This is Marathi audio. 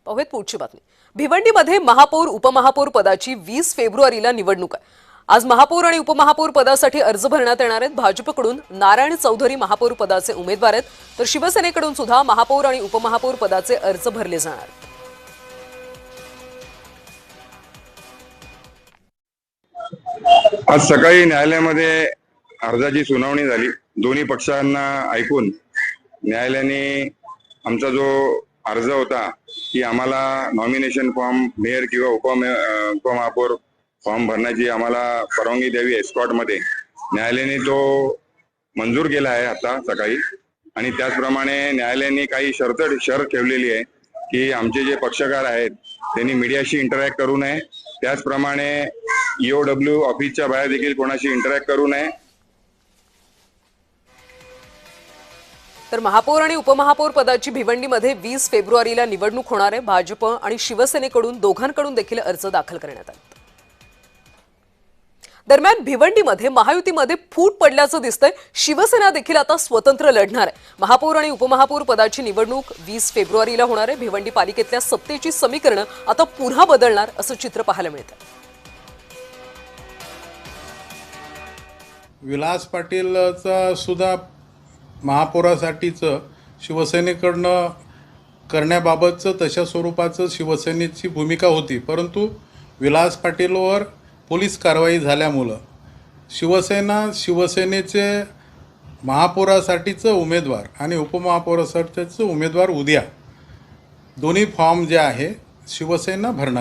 पाहूयात पुढची बातमी। भिवंडीमध्ये महापौर उपमहापौर पदाची 20 फेब्रुवारीला निवडणूक आहे। आज महापौर आणि उपमहापौर पदासाठी अर्ज भरण्यात येणार आहेत। भाजपकडून नारायण चौधरी महापौर पदाचे उमेदवार आहेत, तर शिवसेनेकडून सुद्धा महापौर आणि उपमहापौर पदाचे अर्ज भरले जाणार आहेत। आज सकाळी न्यायालयामध्ये अर्जाची सुनावणी झाली। दोन्ही पक्षांना ऐकून न्यायालयाने आमचा जो अर्ज होता की आम्हाला नॉमिनेशन फॉर्म मेयर किंवा उपमहापौर फॉर्म भरण्याची आम्हाला परवानगी द्यावी एस्कॉर्ट मध्ये, न्यायालयाने तो मंजूर केला आहे आता सकाळी। आणि त्याचप्रमाणे न्यायालयाने काही शर्त ठेवलेली आहे की आमचे जे पक्षकार आहेत त्यांनी मीडियाशी इंटरॅक्ट करू नये, त्याचप्रमाणे EOW ऑफिसच्या बाहेर देखील कोणाशी इंटरॅक्ट करू नये। तर महापौर आणि उपमहापौर पदाची भिवंडीमध्ये 20 फेब्रुवारीला निवडणूक होणार आहे। भाजप आणि शिवसेनेकडून दोघांकडून देखील अर्ज दाखल करण्यात आले। दरम्यान भिवंडीमध्ये महायुतीमध्ये फूट पडल्याचं दिसतंय। शिवसेना देखील आता स्वतंत्र लढणार आहे। महापौर आणि उपमहापौर पदाची निवडणूक 20 फेब्रुवारीला होणार आहे। भिवंडी पालिकेतल्या सत्तेची समीकरणं आता पुन्हा बदलणार असं चित्र पाहायला मिळतं। विलास पाटीलचा सुद्धा महापौरासाठीचं शिवसेनेकडनं करण्याबाबतचं तशा स्वरूपाचं शिवसेनेची भूमिका होती, परंतु विलास पाटीलवर पोलीस कारवाई झाल्यामुळं शिवसेनेचे महापौरासाठीचं उमेदवार आणि उपमहापौरासाठीचं उमेदवार उद्या दोन्ही फॉर्म जे आहे शिवसेना भरणार।